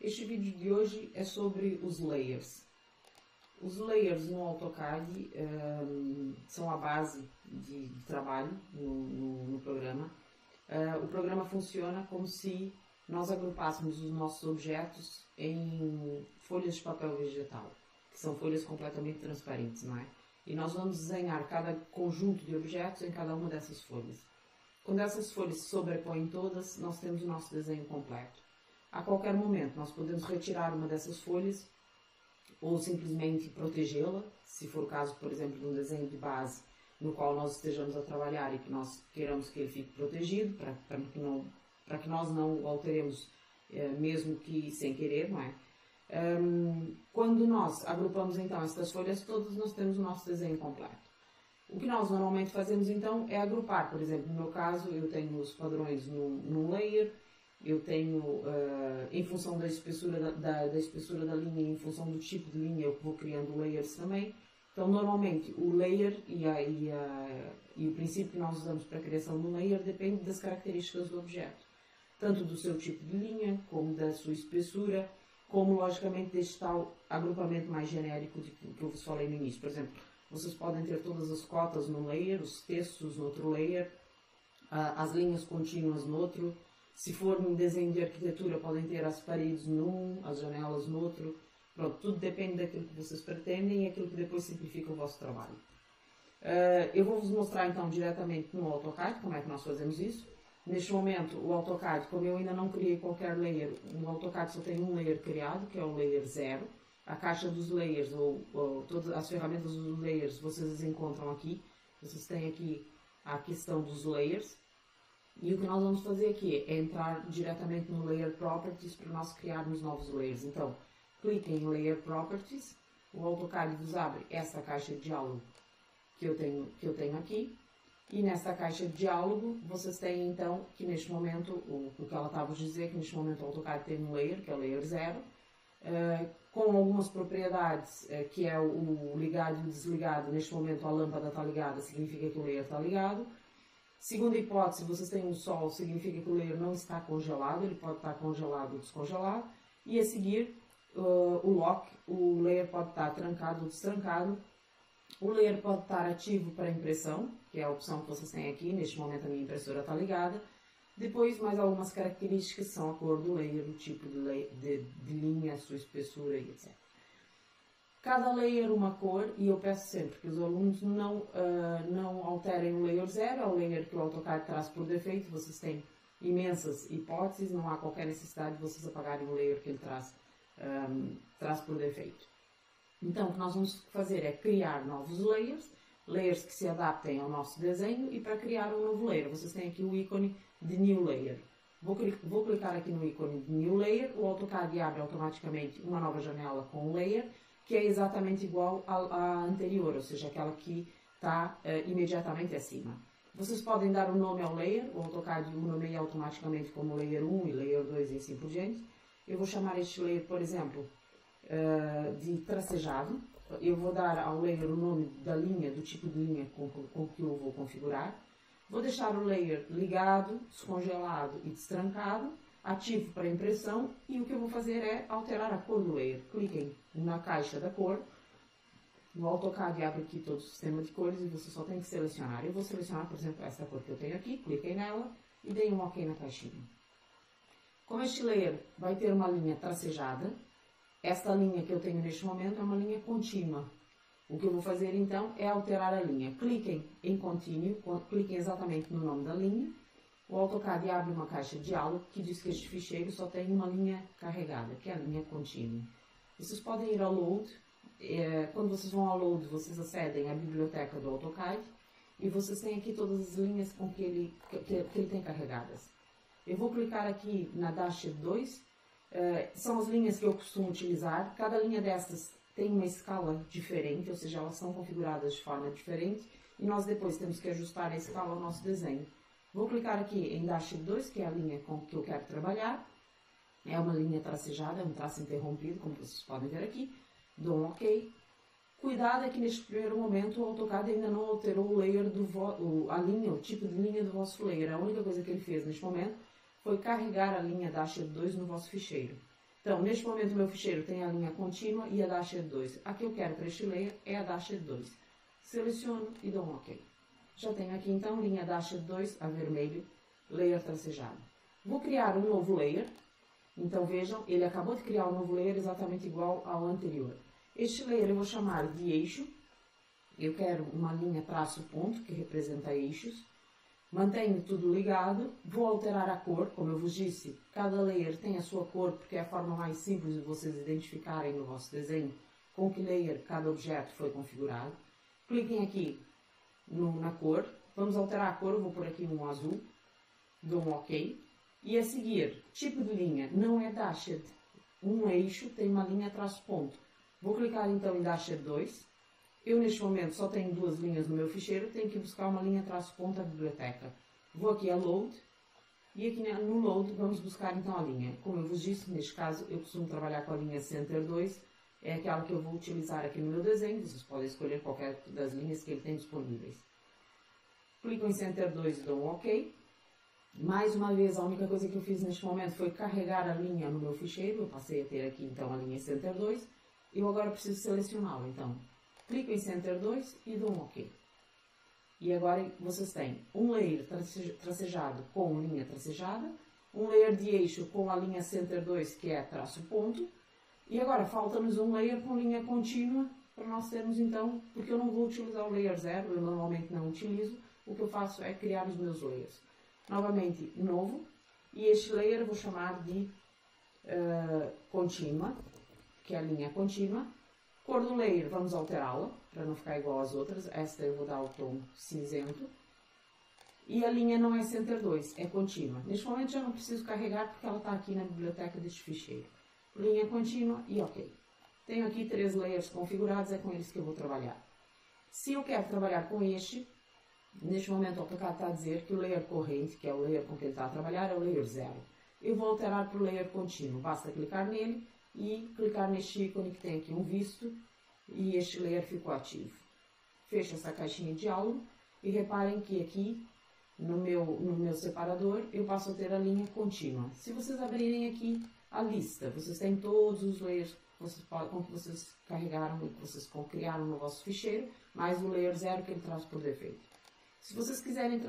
Este vídeo de hoje é sobre os layers. Os layers no AutoCAD são a base de trabalho no programa. O programa funciona como se nós agrupássemos os nossos objetos em folhas de papel vegetal, que são folhas completamente transparentes, não é? E nós vamos desenhar cada conjunto de objetos em cada uma dessas folhas. Quando essas folhas se sobrepõem todas, nós temos o nosso desenho completo. A qualquer momento nós podemos retirar uma dessas folhas ou simplesmente protegê-la, se for o caso, por exemplo, de um desenho de base no qual nós estejamos a trabalhar e que nós queiramos que ele fique protegido, para que nós não o alteremos, mesmo que sem querer, não é? Quando nós agrupamos então estas folhas todas, nós temos o nosso desenho completo. O que nós normalmente fazemos então é agrupar, por exemplo, no meu caso eu tenho os padrões num layer, eu tenho, em função da espessura da espessura da linha, em função do tipo de linha, eu vou criando layers também. Então, normalmente, o layer e o princípio que nós usamos para a criação do layer depende das características do objeto. Tanto do seu tipo de linha, como da sua espessura, como, logicamente, deste tal agrupamento mais genérico que eu vos falei no início. Por exemplo, vocês podem ter todas as cotas num layer, os textos no outro layer, as linhas contínuas no outro. Se for um desenho de arquitetura, podem ter as paredes num, as janelas no outro. Pronto, tudo depende daquilo que vocês pretendem e aquilo que depois simplifica o vosso trabalho. Eu vou vos mostrar então diretamente no AutoCAD como é que nós fazemos isso. Neste momento, o AutoCAD, como eu ainda não criei qualquer layer, o AutoCAD só tem um layer criado, que é o layer 0. A caixa dos layers, ou todas as ferramentas dos layers, vocês as encontram aqui. Vocês têm aqui a questão dos layers. E o que nós vamos fazer aqui é entrar diretamente no Layer Properties para nós criarmos novos layers. Então, cliquem em Layer Properties, o AutoCAD vos abre essa caixa de diálogo que eu tenho aqui. E nessa caixa de diálogo, vocês têm então, que neste momento, o que ela estava a dizer, que neste momento o AutoCAD tem um layer, que é o Layer 0, com algumas propriedades, que é o ligado e o desligado. Neste momento a lâmpada está ligada, significa que o layer está ligado. Segunda hipótese, vocês têm um sol, significa que o layer não está congelado, ele pode estar congelado ou descongelado. E a seguir, o lock, o layer pode estar trancado ou destrancado. O layer pode estar ativo para impressão, que é a opção que vocês têm aqui. Neste momento a minha impressora está ligada. Depois, mais algumas características são a cor do layer, o tipo de linha, a sua espessura e etc. Cada layer uma cor, e eu peço sempre que os alunos não alterem o layer 0, é o layer que o AutoCAD traz por defeito. Vocês têm imensas hipóteses, não há qualquer necessidade de vocês apagarem o layer que ele traz por defeito. Então, o que nós vamos fazer é criar novos layers que se adaptem ao nosso desenho, e para criar um novo layer, vocês têm aqui o ícone de New Layer. Vou clicar aqui no ícone de New Layer, o AutoCAD abre automaticamente uma nova janela com um layer, que é exatamente igual à anterior, ou seja, aquela que está imediatamente acima. Vocês podem dar um nome ao layer, o AutoCAD o nomeia automaticamente como Layer 1 e Layer 2 e assim por diante. Eu vou chamar este layer, por exemplo, de tracejado. Eu vou dar ao layer o nome da linha, do tipo de linha com que eu vou configurar. Vou deixar o layer ligado, descongelado e destrancado, ativo para impressão, e o que eu vou fazer é alterar a cor do layer. Cliquem na caixa da cor, no AutoCAD abre aqui todo o sistema de cores e você só tem que selecionar. Eu vou selecionar, por exemplo, essa cor que eu tenho aqui, cliquem nela e deem um OK na caixinha. Como este layer vai ter uma linha tracejada, esta linha que eu tenho neste momento é uma linha contínua. O que eu vou fazer então é alterar a linha. Cliquem em Continue, cliquem exatamente no nome da linha. O AutoCAD abre uma caixa de diálogo que diz que este ficheiro só tem uma linha carregada, que é a linha contínua. Vocês podem ir ao Load. Quando vocês vão ao Load, vocês acedem à biblioteca do AutoCAD e vocês têm aqui todas as linhas com que ele tem carregadas. Eu vou clicar aqui na Dash 2. São as linhas que eu costumo utilizar. Cada linha destas tem uma escala diferente, ou seja, elas são configuradas de forma diferente e nós depois temos que ajustar a escala ao nosso desenho. Vou clicar aqui em Dash 2, que é a linha com que eu quero trabalhar. É uma linha tracejada, é um traço interrompido, como vocês podem ver aqui. Dou um OK. Cuidado é que neste primeiro momento o AutoCAD ainda não alterou o layer a linha, o tipo de linha do vosso layer. A única coisa que ele fez neste momento foi carregar a linha Dash 2 no vosso ficheiro. Então, neste momento, o meu ficheiro tem a linha contínua e a Dasher 2. A que eu quero para este layer é a Dasher 2. Seleciono e dou um OK. Já tenho aqui, então, linha Dasher 2 a vermelho, layer tracejado. Vou criar um novo layer. Então, vejam, ele acabou de criar um novo layer exatamente igual ao anterior. Este layer eu vou chamar de eixo. Eu quero uma linha traço ponto, que representa eixos. Mantenho tudo ligado. Vou alterar a cor, como eu vos disse, cada layer tem a sua cor, porque é a forma mais simples de vocês identificarem no vosso desenho com que layer cada objeto foi configurado. Cliquem aqui na cor. Vamos alterar a cor, eu vou pôr aqui um azul. Dou um OK. E a seguir, tipo de linha, não é dashed. Um eixo tem uma linha traço ponto. Vou clicar então em Dasher 2. Eu neste momento só tenho duas linhas no meu ficheiro, tenho que buscar uma linha traço ponto da biblioteca. Vou aqui a Load. E aqui no Load vamos buscar então a linha. Como eu vos disse, neste caso eu costumo trabalhar com a linha Center 2. É aquela que eu vou utilizar aqui no meu desenho. Vocês podem escolher qualquer das linhas que ele tem disponíveis. Clico em Center 2 e dou um OK. Mais uma vez, a única coisa que eu fiz neste momento foi carregar a linha no meu ficheiro. Eu passei a ter aqui, então, a linha Center 2. Eu agora preciso selecioná-la. Então, clico em Center 2 e dou um OK. E agora vocês têm um layer tracejado com linha tracejada, um layer de eixo com a linha Center 2, que é traço ponto. E agora falta-nos um layer com linha contínua, para nós termos, então, porque eu não vou utilizar o layer 0, eu normalmente não utilizo. O que eu faço é criar os meus layers. Novamente, novo, e este layer eu vou chamar de contínua, que é a linha contínua. Cor do layer, vamos alterá-la, para não ficar igual às outras. Esta eu vou dar o tom cinzento. E a linha não é Center 2, é contínua. Neste momento já não preciso carregar, porque ela está aqui na biblioteca deste ficheiro. Linha contínua e OK. Tenho aqui 3 layers configurados, é com eles que eu vou trabalhar. Se eu quero trabalhar com este, neste momento o AutoCAD está a dizer que o layer corrente, que é o layer com que ele está a trabalhar, é o layer 0. Eu vou alterar para o layer contínuo. Basta clicar nele e clicar neste ícone que tem aqui um visto e este layer ficou ativo. Fecho essa caixinha de diálogo e reparem que aqui no meu separador eu passo a ter a linha contínua. Se vocês abrirem aqui a lista, vocês têm todos os layers que vocês carregaram e que vocês criaram no vosso ficheiro, mais o layer 0 que ele traz por defeito. Se vocês quiserem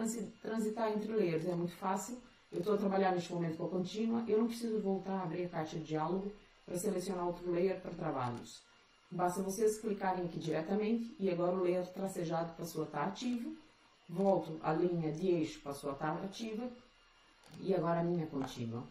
transitar entre layers, é muito fácil. Eu estou a trabalhar neste momento com a contínua, eu não preciso voltar a abrir a caixa de diálogo para selecionar outro layer para trabalhos. Basta vocês clicarem aqui diretamente e agora o layer tracejado passou a estar ativo. Volto a linha de eixo passou a estar ativa e agora a linha contínua.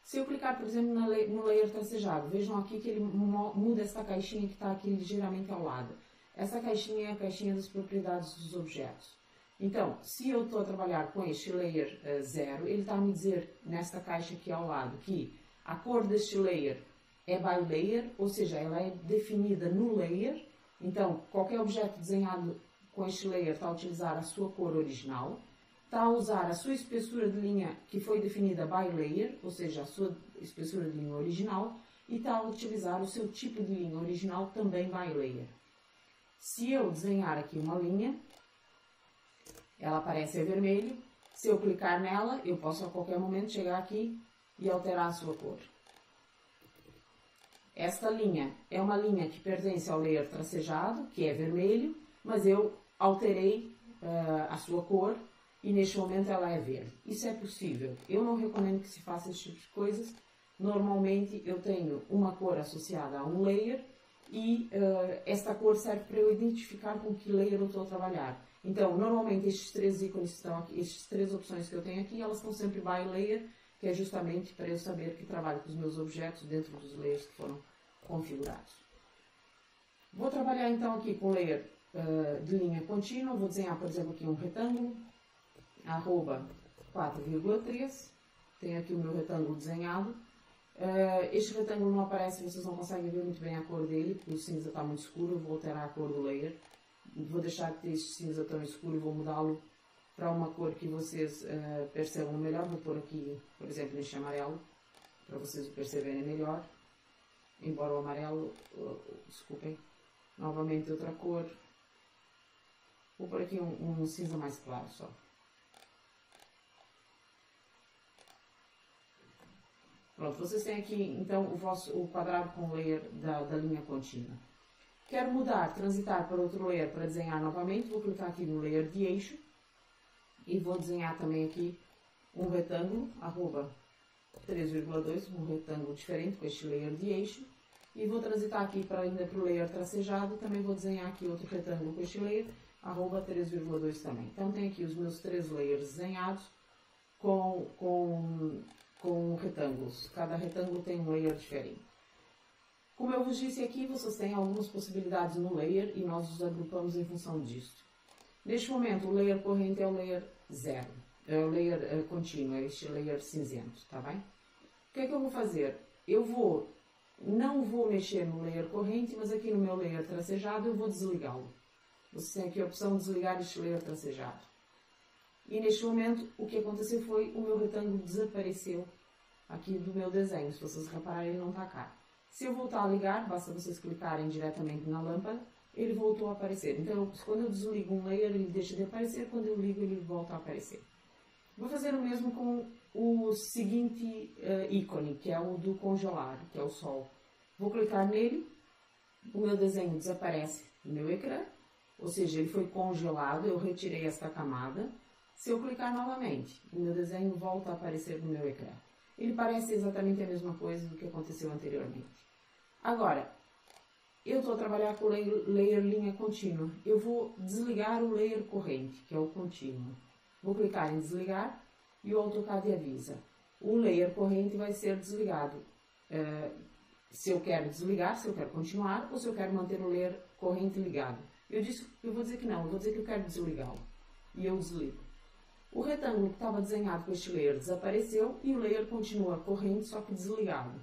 Se eu clicar, por exemplo, no layer tracejado, vejam aqui que ele muda essa caixinha que está aqui ligeiramente ao lado. Essa caixinha é a caixinha das propriedades dos objetos. Então, se eu estou a trabalhar com este layer 0, ele está a me dizer nesta caixa aqui ao lado que a cor deste layer é by layer, ou seja, ela é definida no layer. Então, qualquer objeto desenhado com este layer está a utilizar a sua cor original, está a usar a sua espessura de linha que foi definida by layer, ou seja, a sua espessura de linha original, e está a utilizar o seu tipo de linha original também by layer. Se eu desenhar aqui uma linha, ela aparece em vermelho. Se eu clicar nela, eu posso a qualquer momento chegar aqui e alterar a sua cor. Esta linha é uma linha que pertence ao layer tracejado, que é vermelho, mas eu alterei a sua cor e neste momento ela é verde. Isso é possível. Eu não recomendo que se faça esse tipo de coisas. Normalmente eu tenho uma cor associada a um layer e esta cor serve para eu identificar com que layer eu estou a trabalhar. Então, normalmente estes 3 ícones que estão aqui, estas 3 opções que eu tenho aqui, elas estão sempre by layer, que é justamente para eu saber que trabalho com os meus objetos dentro dos layers que foram configurados. Vou trabalhar então aqui com layer de linha contínua. Vou desenhar, por exemplo, aqui um retângulo, arroba 4,3. Tenho aqui o meu retângulo desenhado. Este retângulo não aparece, vocês não conseguem ver muito bem a cor dele, porque o cinza está muito escuro. Eu vou alterar a cor do layer. Vou deixar de ter este cinza tão escuro e vou mudá-lo para uma cor que vocês percebam melhor. Vou pôr aqui, por exemplo, este amarelo, para vocês o perceberem melhor. Embora o amarelo, desculpem, novamente outra cor. Vou pôr aqui um cinza mais claro só. Pronto, vocês têm aqui, então, o quadrado com layer da linha contínua. Quero mudar, transitar para outro layer para desenhar novamente, vou clicar aqui no layer de eixo e vou desenhar também aqui um retângulo, arroba 3,2, um retângulo diferente com este layer de eixo. E vou transitar aqui ainda para o layer tracejado, também vou desenhar aqui outro retângulo com este layer, arroba 3,2 também. Então tem aqui os meus 3 layers desenhados com retângulos. Cada retângulo tem um layer diferente. Como eu vos disse aqui, vocês têm algumas possibilidades no layer e nós os agrupamos em função disso. Neste momento, o layer corrente é o layer 0, é o layer contínuo, é este layer cinzento, tá bem? O que é que eu vou fazer? Não vou mexer no layer corrente, mas aqui no meu layer tracejado eu vou desligá-lo. Você tem aqui a opção de desligar este layer tracejado. E neste momento, o que aconteceu foi o meu retângulo desapareceu aqui do meu desenho. Se vocês repararem, ele não está cá. Se eu voltar a ligar, basta vocês clicarem diretamente na lâmpada, ele voltou a aparecer. Então, quando eu desligo um layer, ele deixa de aparecer, quando eu ligo, ele volta a aparecer. Vou fazer o mesmo com o seguinte ícone, que é o do congelar, que é o Sol. Vou clicar nele, o meu desenho desaparece no meu ecrã, ou seja, ele foi congelado, eu retirei esta camada. Se eu clicar novamente, o meu desenho volta a aparecer no meu ecrã. Ele parece exatamente a mesma coisa do que aconteceu anteriormente. Agora, eu estou a trabalhar com o layer linha contínua. Eu vou desligar o layer corrente, que é o contínuo. Vou clicar em desligar e o AutoCAD avisa. O layer corrente vai ser desligado. Se eu quero desligar, se eu quero continuar ou se eu quero manter o layer corrente ligado. Eu vou dizer que não, eu vou dizer que eu quero desligá-lo. E eu desligo. O retângulo que estava desenhado com este layer desapareceu e o layer continua corrente, só que desligado.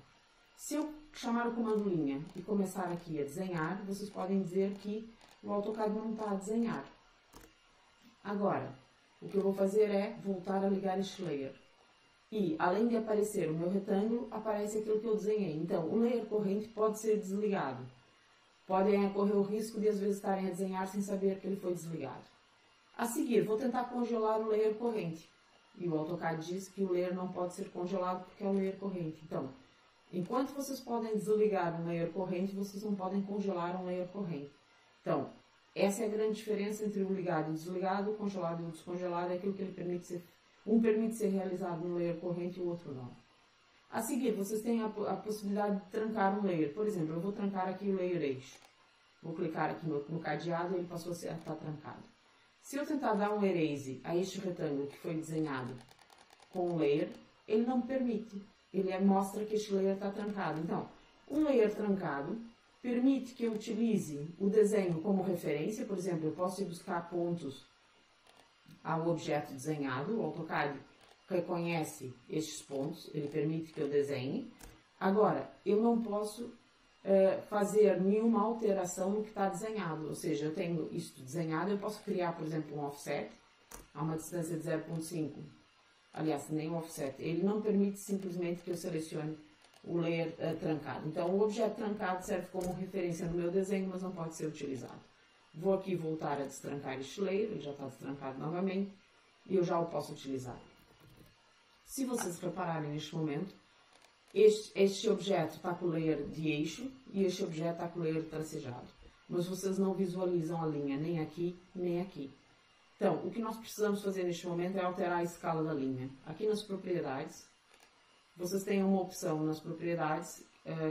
Se eu chamar o comando linha e começar aqui a desenhar, vocês podem dizer que o AutoCAD não está a desenhar. Agora, o que eu vou fazer é voltar a ligar este layer. E, além de aparecer o meu retângulo, aparece aquilo que eu desenhei. Então, o layer corrente pode ser desligado. Podem correr o risco de, às vezes, estarem a desenhar sem saber que ele foi desligado. A seguir, vou tentar congelar o layer corrente. E o AutoCAD diz que o layer não pode ser congelado porque é o layer corrente. Então, enquanto vocês podem desligar um layer corrente, vocês não podem congelar um layer corrente. Então, essa é a grande diferença entre o ligado e o desligado, o congelado e o descongelado, é aquilo que ele permite ser. Um permite ser realizado no layer corrente e o outro não. A seguir, vocês têm a possibilidade de trancar um layer. Por exemplo, eu vou trancar aqui o layer eixo. Vou clicar aqui no cadeado e ele passou a estar trancado. Se eu tentar dar um erase a este retângulo que foi desenhado com o layer, ele não permite. Ele mostra que este layer está trancado. Então, um layer trancado permite que eu utilize o desenho como referência. Por exemplo, eu posso ir buscar pontos ao objeto desenhado. O AutoCAD reconhece estes pontos, ele permite que eu desenhe. Agora, eu não posso fazer nenhuma alteração no que está desenhado. Ou seja, eu tenho isto desenhado, eu posso criar, por exemplo, um offset a uma distância de 0,5. Aliás, nem um offset. Ele não permite simplesmente que eu selecione o layer trancado. Então, o objeto trancado serve como referência no meu desenho, mas não pode ser utilizado. Vou aqui voltar a destrancar este layer, ele já está destrancado novamente, e eu já o posso utilizar. Se vocês repararem neste momento, este objeto está com o layer de eixo e este objeto está com o layer tracejado. Mas vocês não visualizam a linha nem aqui, nem aqui. Então, o que nós precisamos fazer neste momento é alterar a escala da linha. Aqui nas propriedades, vocês têm uma opção nas propriedades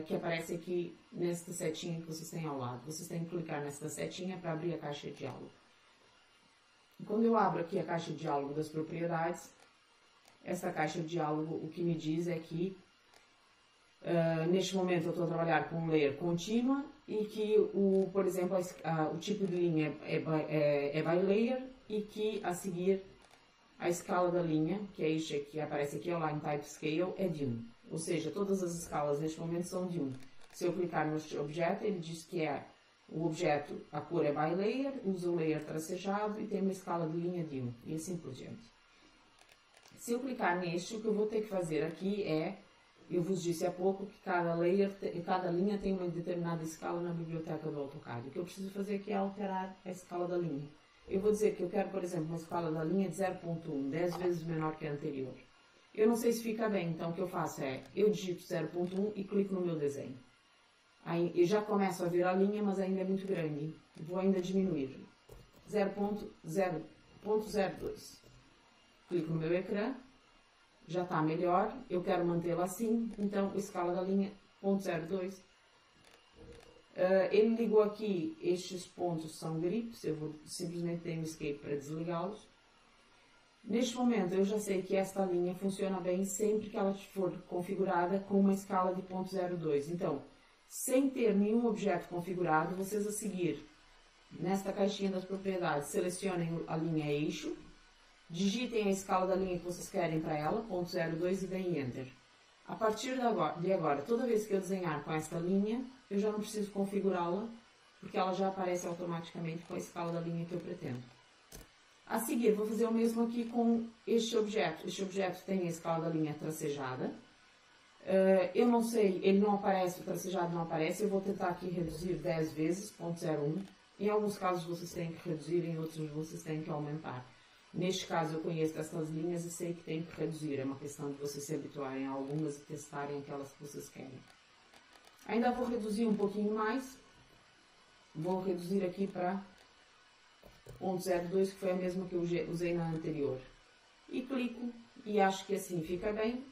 que aparece aqui nesta setinha que vocês têm ao lado. Vocês têm que clicar nesta setinha para abrir a caixa de diálogo. Quando eu abro aqui a caixa de diálogo das propriedades, essa caixa de diálogo o que me diz é que neste momento eu estou a trabalhar com um layer contínua e que, por exemplo, o tipo de linha é by layer e que a seguir a escala da linha, que é este que aparece aqui, o Line Type Scale, é de 1. Ou seja, todas as escalas neste momento são de 1. Se eu clicar no objeto, ele diz que o objeto, a cor é by layer, usa o layer tracejado e tem uma escala de linha de 1, e assim por diante. Se eu clicar neste, o que eu vou ter que fazer aqui eu vos disse há pouco que cada linha tem uma determinada escala na biblioteca do AutoCAD. O que eu preciso fazer aqui é alterar a escala da linha. Eu vou dizer que eu quero, por exemplo, uma escala da linha de 0,1, 10 vezes menor que a anterior. Eu não sei se fica bem, então o que eu faço é, eu digito 0.1 e clico no meu desenho. Aí eu já começo a ver a linha, mas ainda é muito grande. Vou ainda diminuir. 0.0.02. Clico no meu ecrã, já está melhor, eu quero mantê-la assim, então escala da linha 0.02. Ele ligou aqui, estes pontos são grips, eu vou simplesmente dar um escape para desligá-los. Neste momento eu já sei que esta linha funciona bem sempre que ela for configurada com uma escala de 0.02. Então, sem ter nenhum objeto configurado, vocês a seguir, nesta caixinha das propriedades, selecionem a linha eixo, digitem a escala da linha que vocês querem para ela, 0.02 e deem Enter. A partir de agora, toda vez que eu desenhar com esta linha, eu já não preciso configurá-la, porque ela já aparece automaticamente com a escala da linha que eu pretendo. A seguir, vou fazer o mesmo aqui com este objeto. Este objeto tem a escala da linha tracejada. Eu não sei, ele não aparece, o tracejado não aparece. Eu vou tentar aqui reduzir 10 vezes, 0.01. Em alguns casos vocês têm que reduzir, em outros vocês têm que aumentar. Neste caso eu conheço essas linhas e sei que tem que reduzir. É uma questão de vocês se habituarem a algumas e testarem aquelas que vocês querem. Ainda vou reduzir um pouquinho mais. Vou reduzir aqui para 0.02, que foi a mesma que eu usei na anterior. E clico, e acho que assim fica bem.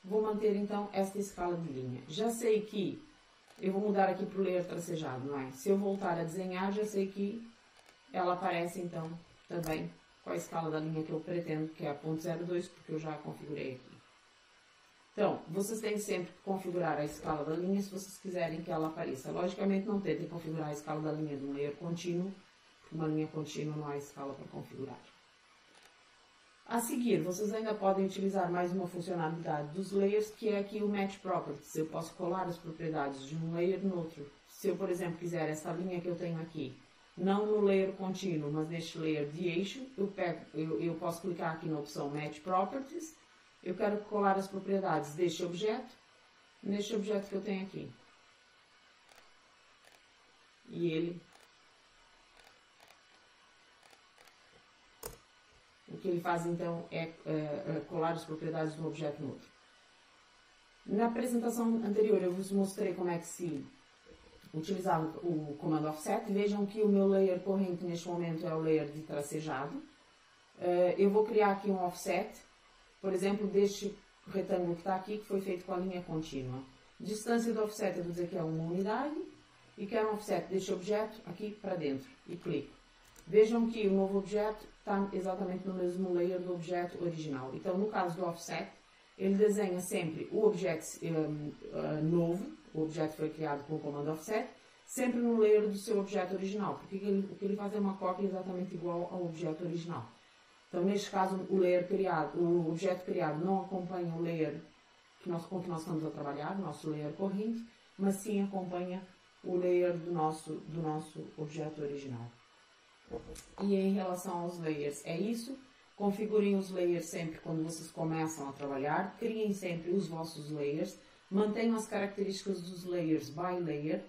Vou manter então esta escala de linha. Já sei que eu vou mudar aqui para o layer tracejado, não é? Se eu voltar a desenhar, já sei que ela aparece então também com a escala da linha que eu pretendo, que é a 0.02, porque eu já a configurei aqui. Então, vocês têm sempre que configurar a escala da linha se vocês quiserem que ela apareça. Logicamente, não tentem configurar a escala da linha de um layer contínuo, porque uma linha contínua não há escala para configurar. A seguir, vocês ainda podem utilizar mais uma funcionalidade dos layers, que é aqui o Match Properties. Eu posso colar as propriedades de um layer no outro. Se eu, por exemplo, quiser essa linha que eu tenho aqui, não no layer contínuo, mas neste layer de eixo, eu posso clicar aqui na opção Match Properties. Eu quero colar as propriedades deste objeto, neste objeto que eu tenho aqui. E ele... O que ele faz então é colar as propriedades de um objeto no outro. Na apresentação anterior eu vos mostrei como é que se utilizava o comando offset. Vejam que o meu layer corrente neste momento é o layer de tracejado. Eu vou criar aqui um offset, por exemplo, deste retângulo que está aqui, que foi feito com a linha contínua. Distância do offset eu vou dizer que é 1 unidade e quero um offset deste objeto aqui para dentro e clico. Vejam que o novo objeto está exatamente no mesmo layer do objeto original. Então, no caso do offset, ele desenha sempre o objeto novo, o objeto foi criado com o comando offset, sempre no layer do seu objeto original, porque o que ele faz é uma cópia exatamente igual ao objeto original. Então, neste caso, o objeto criado não acompanha o layer com que nós estamos a trabalhar, o nosso layer corrente, mas sim acompanha o layer do nosso objeto original. E em relação aos layers, é isso. Configurem os layers sempre quando vocês começam a trabalhar. Criem sempre os vossos layers. Mantenham as características dos layers by layer.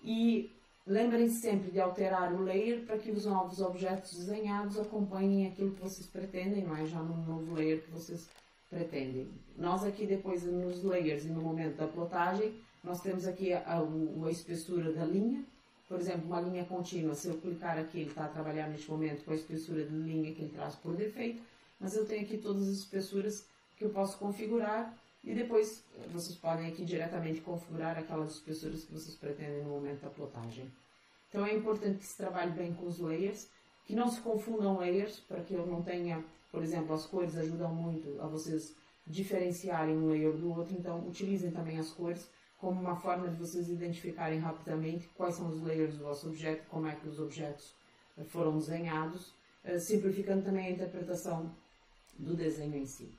E lembrem-se sempre de alterar o layer para que os novos objetos desenhados acompanhem aquilo que vocês pretendem, não é? Já no novo layer que vocês pretendem. Nós aqui depois nos layers e no momento da plotagem, nós temos aqui a espessura da linha. Por exemplo, uma linha contínua, se eu clicar aqui, ele está a trabalhar neste momento com a espessura de linha que ele traz por defeito, mas eu tenho aqui todas as espessuras que eu posso configurar e depois vocês podem aqui diretamente configurar aquelas espessuras que vocês pretendem no momento da plotagem. Então é importante que se trabalhe bem com os layers, que não se confundam layers, para que eu não tenha, por exemplo, as cores ajudam muito a vocês diferenciarem um layer do outro, então utilizem também as cores como uma forma de vocês identificarem rapidamente quais são os layers do vosso objeto, como é que os objetos foram desenhados, simplificando também a interpretação do desenho em si.